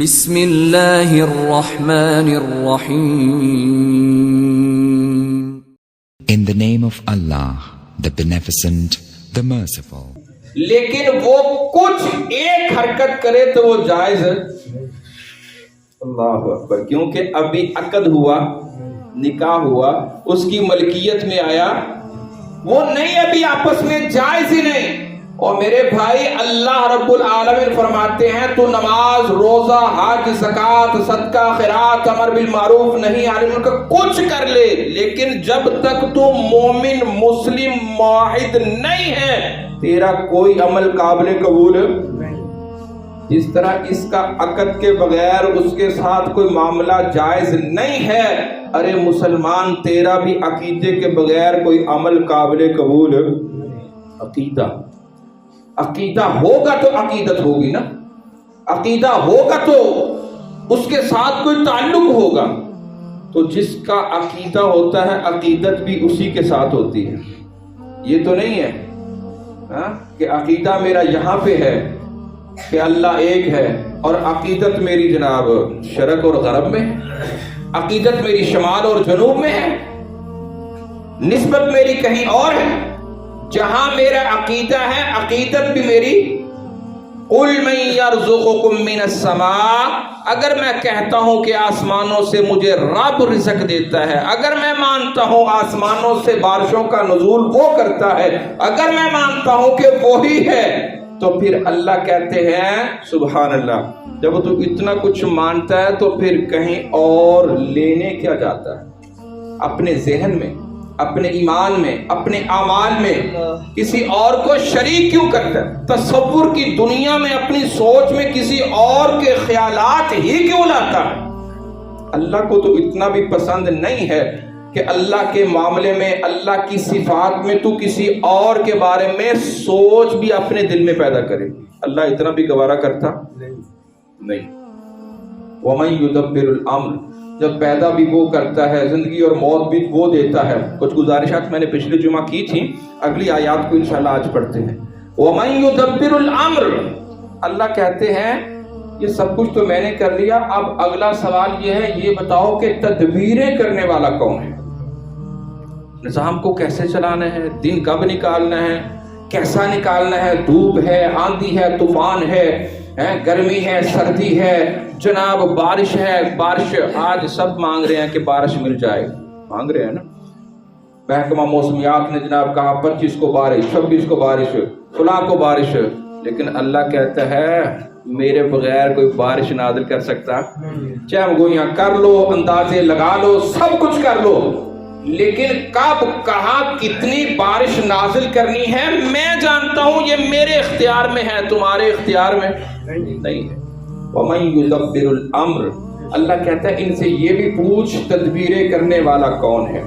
بسم اللہ الرحمن الرحیم. In the name of Allah, the Beneficent, the Merciful. لیکن وہ کچھ ایک حرکت کرے تو وہ جائز ہے. اللہ اکبر. کیونکہ ابھی عقد ہوا، نکاح ہوا، اس کی ملکیت میں آیا، وہ نہیں ابھی آپس میں جائز ہی نہیں. اور میرے بھائی اللہ رب العالمین فرماتے ہیں تو نماز، روزہ، حج، زکوٰۃ، صدقہ، خیرات، امر بالمعروف، نہی عن المنکر کچھ کر لے، لیکن جب تک تو مومن مسلم موحد نہیں ہے تیرا کوئی عمل قابل قبول نہیں. جس طرح اس کا عقد کے بغیر اس کے ساتھ کوئی معاملہ جائز نہیں ہے، ارے مسلمان تیرا بھی عقیدے کے بغیر کوئی عمل قابل قبول. عقیدہ ہوگا تو عقیدت ہوگی نا، عقیدہ ہوگا تو اس کے ساتھ کوئی تعلق ہوگا. تو جس کا عقیدہ ہوتا ہے عقیدت بھی اسی کے ساتھ ہوتی ہے. یہ تو نہیں ہے کہ عقیدہ میرا یہاں پہ ہے کہ اللہ ایک ہے اور عقیدت میری جناب شرق اور غرب میں ہے، عقیدت میری شمال اور جنوب میں ہے، نسبت میری کہیں اور ہے. جہاں میرا عقیدہ ہے عقیدت بھی میری. قُلْ مَنْ يَرْزُقُكُم مِّنَ السَّمَاءِ، اگر میں کہتا ہوں کہ آسمانوں سے مجھے رب رزق دیتا ہے، اگر میں مانتا ہوں آسمانوں سے بارشوں کا نزول وہ کرتا ہے، اگر میں مانتا ہوں کہ وہی ہے، تو پھر اللہ کہتے ہیں سبحان اللہ، جب تو اتنا کچھ مانتا ہے تو پھر کہیں اور لینے کیا جاتا ہے؟ اپنے ذہن میں، اپنے ایمان میں، اپنے اعمال میں کسی اور کو شریک کیوں کرتا ہے؟ تصور کی دنیا میں اپنی سوچ میں کسی اور کے خیالات ہی کیوں لاتا ہے؟ اللہ کو تو اتنا بھی پسند نہیں ہے کہ اللہ کے معاملے میں، اللہ کی صفات میں تو کسی اور کے بارے میں سوچ بھی اپنے دل میں پیدا کرے. اللہ اتنا بھی گوارا کرتا نہیں. وَمَن يُدَبِّرُ الْأَمْرَ، جب پیدا بھی وہ کرتا ہے، زندگی اور موت بھی وہ دیتا ہے. کچھ گزارشات میں نے پچھلے جمعہ کی تھی، اگلی آیات کو انشاءاللہ آج پڑھتے ہیں. وَمَن يُدَبِّرُ الْأَمْرَ، اللہ کہتے ہیں یہ سب کچھ تو میں نے کر لیا، اب اگلا سوال یہ ہے، یہ بتاؤ کہ تدبیریں کرنے والا کون ہے؟ نظام کو کیسے چلانا ہے، دن کب نکالنا ہے، کیسا نکالنا ہے، دھوپ ہے، آندھی ہے، طوفان ہے، گرمی ہے، سردی ہے، جناب بارش ہے. بارش آج سب مانگ رہے ہیں کہ بارش مل جائے، مانگ رہے ہیں نا. محکمہ موسمیات نے جناب کہا 25 کو بارش، 26 کو بارش، فلاں کو بارش، لیکن اللہ کہتا ہے میرے بغیر کوئی بارش نازل کر سکتا؟ چاہے گوئیاں کر لو، اندازے لگا لو، سب کچھ کر لو، لیکن کب، کہاں، کتنی بارش نازل کرنی ہے میں جانتا ہوں. یہ میرے اختیار میں ہے، تمہارے اختیار میں نہیں ہے. وَمَن يُدَبِّرُ الْأَمْرَ، اللہ کہتا ہے ان سے یہ بھی پوچھ تدبیریں کرنے والا کون ہے.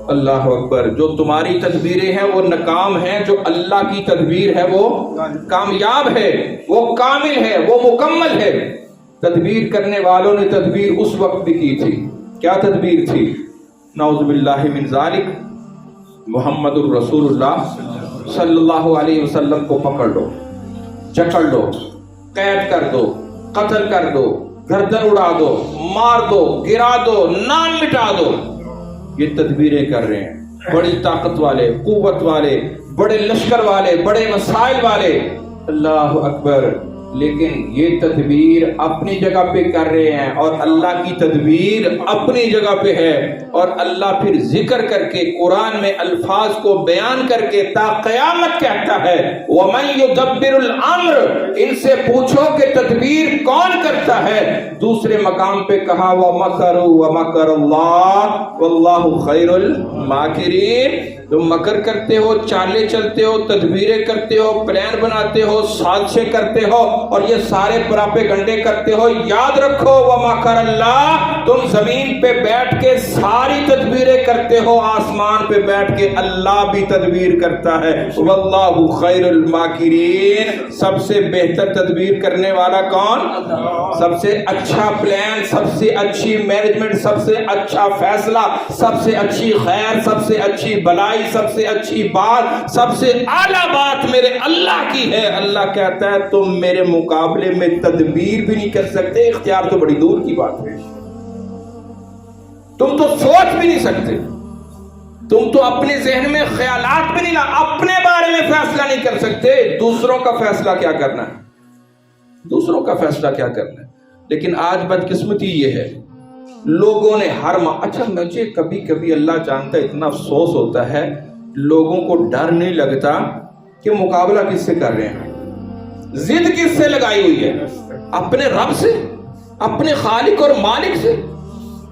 اللہ اکبر. جو تمہاری تدبیریں ہیں وہ ناکام ہیں، جو اللہ کی تدبیر ہے وہ کامیاب ہے، وہ کامل ہے، وہ مکمل ہے. تدبیر کرنے والوں نے تدبیر اس وقت بھی کی تھی. کیا تدبیر تھی؟ نعوذ باللہ من ذالک، محمد الرسول اللہ صلی اللہ علیہ وسلم کو پکڑ لو، جکڑ لو، قید کر دو، قتل کر دو، گردن اڑا دو، مار دو، گرا دو، نام مٹا دو. یہ تدبیریں کر رہے ہیں بڑی طاقت والے، قوت والے، بڑے لشکر والے، بڑے وسائل والے. اللہ اکبر. لیکن یہ تدبیر اپنی جگہ پہ کر رہے ہیں اور اللہ کی تدبیر اپنی جگہ پہ ہے. اور اللہ پھر ذکر کر کے قرآن میں الفاظ کو بیان کر کے تا قیامت کہتا ہے وَمَن يُدَبِّرُ الْأَمْرَ، ان سے پوچھو کہ تدبیر کون کرتا ہے. دوسرے مقام پہ کہا وَمَكَرُوا وَمَكَرَ اللَّهُ وَاللَّهُ خَيْرُ الْمَاكِرِينَ. تم مکر کرتے ہو، چالیں چلتے ہو، تدبیریں کرتے ہو، پلان بناتے ہو، سازشیں کرتے ہو اور یہ سارے پراپے گنڈے کرتے ہو. یاد رکھو وَمَكَرَ اللَّهُ تم زمین پہ بیٹھ کے ساری تدبیریں کرتے ہو، آسمان پہ بیٹھ کے اللہ بھی تدبیر کرتا ہے۔ واللہ خیر الماکرین، سب سے بہتر تدبیر کرنے والا کون؟ سب سے اچھا پلان، سب سے اچھی مینجمنٹ، سب سے اچھا فیصلہ، سب سے اچھی خیر، سب سے اچھی بلائی، سب سے اچھی بات، سب سے اعلیٰ بات میرے اللہ کی ہے۔ اللہ کہتا ہے تم میرے مقابلے میں تدبیر بھی نہیں کر سکتے، اختیار تو بڑی دور کی بات ہے، تم تو سوچ بھی نہیں سکتے، تم تو اپنے ذہن میں خیالات بھی نہیں اپنے بارے میں فیصلہ نہیں کر سکتے، دوسروں کا فیصلہ کیا کرنا ہے، دوسروں کا فیصلہ کیا کرنا ہے۔ لیکن آج بدقسمتی یہ ہے، لوگوں نے ہر اچھا مجھے کبھی کبھی اللہ جانتا ہے اتنا افسوس ہوتا ہے، لوگوں کو ڈر نہیں لگتا کہ مقابلہ کس سے کر رہے ہیں، ضد کس سے لگائی ہوئی ہے، اپنے رب سے، اپنے خالق اور مالک سے۔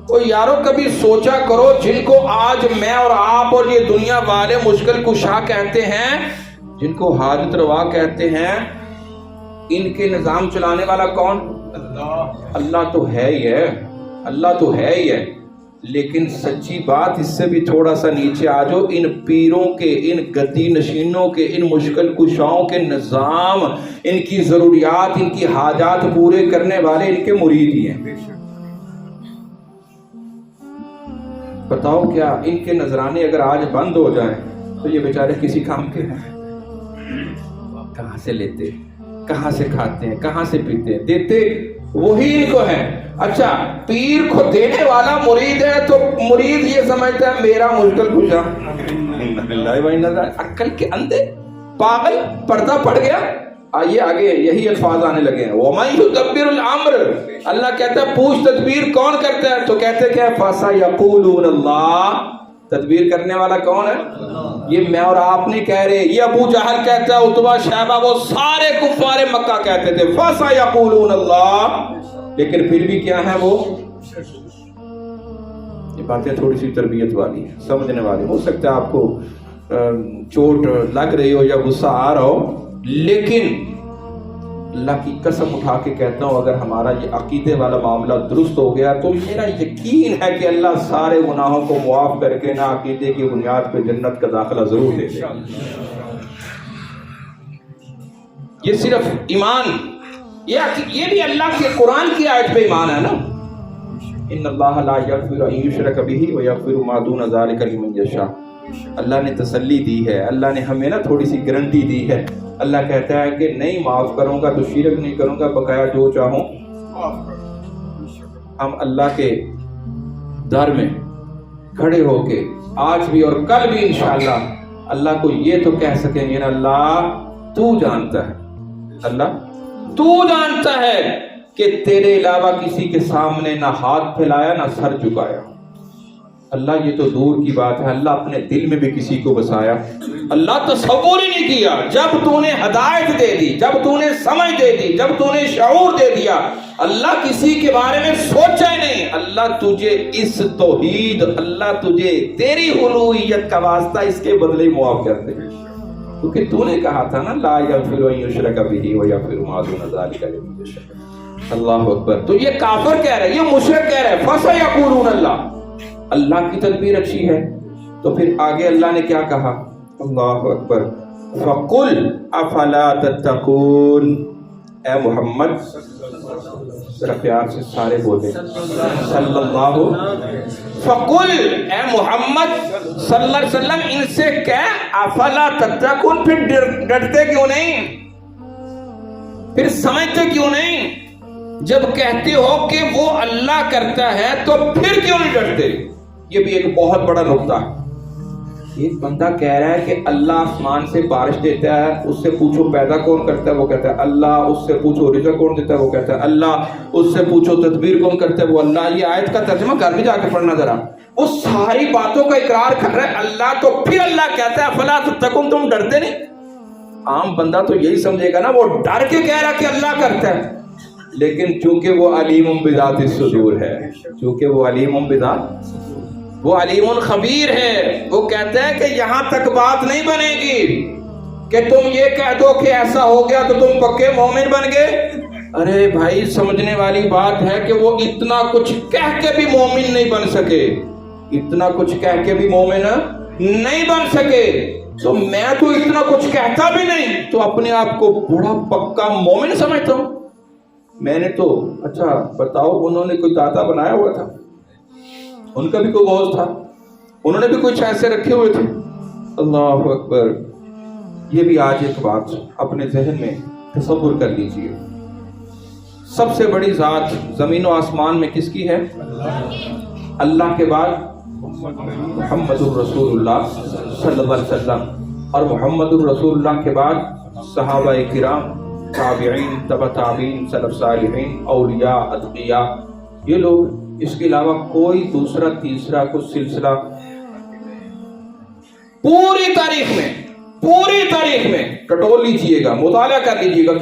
او یارو کبھی سوچا کرو، جن کو آج میں اور آپ اور یہ دنیا والے مشکل کشا کہتے ہیں، جن کو حاجت روا کہتے ہیں، ان کے نظام چلانے والا کون؟ اللہ تو ہے ہی ہے، اللہ تو ہے ہی ہے۔ لیکن سچی بات، اس سے بھی تھوڑا سا نیچے آ جاؤ، ان پیروں کے، ان گدی نشینوں کے، ان مشکل کشاؤں کے نظام، ان کی ضروریات، ان کی حاجات پورے کرنے والے ان کے مرید ہی ہیں۔ بتاؤ کیا ان کے نذرانے اگر آج بند ہو جائیں تو یہ بیچارے کسی کام کے ہیں؟ کہاں سے لیتے، کہاں سے کھاتے ہیں، کہاں سے پیتے ہیں؟ دیتے وہی ان کو ہیں۔ اچھا، پیر کو دینے والا مرید ہے تو مرید یہ سمجھتا ہے میرا مشکل کشا، عقل کے اندھے، پاگل، پردہ پڑ گیا۔ آئیے آگے یہی الفاظ آنے لگے ہیں، وَمَن يُدَبِّرُ الْأَمْرَ، اللہ کہتا ہے پوچھ تدبیر کون کرتا ہے؟ تو کہتے کیا ہے؟ فَسَيَقُولُونَ اللَّهُ، تدبیر کرنے والا کون ہے؟ یہ میں اور آپ نہیں کہہ رہے، یہ ابو جہل کہتا ہے، عتبہ شیبہ، وہ سارے کفار مکہ کہتے تھے فَسَيَقُولُونَ اللَّهُ، لیکن پھر بھی کیا ہے وہ؟ یہ باتیں تھوڑی سی تربیت والی ہیں، سمجھنے والی۔ ہو سکتا ہے آپ کو چوٹ لگ رہی ہو یا غصہ آ رہا ہو، لیکن اللہ کی قسم اٹھا کے کہتا ہوں اگر ہمارا یہ عقیدے والا معاملہ درست ہو گیا تو میرا یقین ہے کہ اللہ سارے گناہوں کو معاف کر کے نا عقیدے کی بنیاد پہ جنت کا داخلہ ضرور دے دے۔ یہ صرف ایمان، یہ بھی اللہ کے قرآن کی آیت پہ ایمان ہے نا، ان اللہ لا یغفر ان یشرک بہ ویغفر ما دون ذلک لمن یشاء۔ اللہ نے تسلی دی ہے، اللہ نے ہمیں نا تھوڑی سی گارنٹی دی ہے۔ اللہ کہتا ہے کہ نہیں معاف کروں گا تو شرک نہیں کروں گا، بقایا جو چاہوں۔ ہم اللہ کے در میں کھڑے ہو کے آج بھی اور کل بھی انشاءاللہ اللہ کو یہ تو کہہ سکیں گے نا، اللہ تو جانتا ہے، اللہ تو جانتا ہے کہ تیرے علاوہ کسی کے سامنے نہ ہاتھ پھیلایا نہ سر جھکایا۔ اللہ یہ تو دور کی بات ہے، اللہ اپنے دل میں بھی کسی کو بسایا۔ اللہ تصور ہی نہیں کیا، جب تو نے ہدایت دے دی، جب تو نے سمجھ دے دی، جب تو نے شعور دے دیا، اللہ کسی کے بارے میں سوچا ہی نہیں۔ اللہ تجھے اس توحید، اللہ تجھے تیری الوہیت کا واسطہ اس کے بدلے معاف کر دے، کیونکہ تو نے کہا تھا نا لا یغفر ان یشرک بہ ویغفر ما دون ذلک لمن یشاء۔ اللہ اکبر۔ تو یہ کافر کہہ رہے، یہ مشرک کہہ رہے فَسَيَقُولُونَ اللَّهُ، اللہ کی تدبیر اچھی ہے۔ تو پھر آگے اللہ نے کیا کہا؟ اللہ اکبر، فَقُلْ أَفَلَا تَتَّقُونَ، اے محمد، ذرا پیار سے سارے بولے صلی اللہ، فَقُلْ، اے محمد صلی اللہ علیہ وسلم ان سے کہہ، أَفَلَا تَتَّقُونَ، پھر ڈرتے کیوں نہیں، پھر سمجھتے کیوں نہیں؟ جب کہتے ہو کہ وہ اللہ کرتا ہے تو پھر کیوں نہیں ڈرتے؟ یہ بھی ایک بہت بڑا نقطہ ہے۔ ایک بندہ کہہ رہا ہے کہ اللہ آسمان سے بارش دیتا ہے، اس سے پوچھو پیدا کون کرتا ہے، وہ کہتا ہے اللہ۔ اس سے پوچھو رزق کون دیتا ہے، وہ کہتا ہے اللہ۔ اس سے پوچھو تدبیر کون کرتا ہے، وہ اللہ۔ یہ آیت کا ترجمہ گھر میں جا کے پڑھنا ذرا، وہ ساری باتوں کا اقرار کر رہا ہے اللہ، تو پھر اللہ کہتا ہے فلا تتقون، تم ڈرتے نہیں؟ عام بندہ تو یہی سمجھے گا نا، وہ ڈر کے کہہ رہا کہ اللہ کرتا ہے، لیکن چونکہ وہ علیم بذات الصدور ہے، چونکہ وہ علیم بذات، وہ علیم خبیر ہے، وہ کہتا ہے کہ یہاں تک بات نہیں بنے گی کہ تم یہ کہہ دو کہ ایسا ہو گیا تو تم پکے مومن بن گئے۔ ارے بھائی سمجھنے والی بات ہے کہ وہ اتنا کچھ کہہ کے بھی مومن نہیں بن سکے، اتنا کچھ کہہ کے بھی مومن نہیں بن سکے، تو میں تو اتنا کچھ کہتا بھی نہیں تو اپنے آپ کو بڑا پکا مومن سمجھتا ہوں۔ میں نے تو اچھا بتاؤ، انہوں نے کوئی داتا بنایا ہوا تھا، ان کا بھی کوئی غوث تھا، انہوں نے بھی کچھ ایسے رکھے ہوئے تھے؟ اللہ اکبر۔ یہ بھی آج ایک بات اپنے ذہن میں تصور کر لیجئے، سب سے بڑی ذات زمین و آسمان میں کس کی ہے؟ اللہ کے بعد محمد الرسول اللہ صلی اللہ علیہ وسلم، اور محمد الرسول اللہ کے بعد صحابہ کرام، تابعین، تبع تابعین، سلف صالحین، اولیاء، اتقیاء، یہ لوگ، اس کے علاوہ کوئی دوسرا تیسرا کچھ سلسلہ پوری تاریخ میں ٹٹول لیجئے گا، مطالعہ کر لیجئے گا،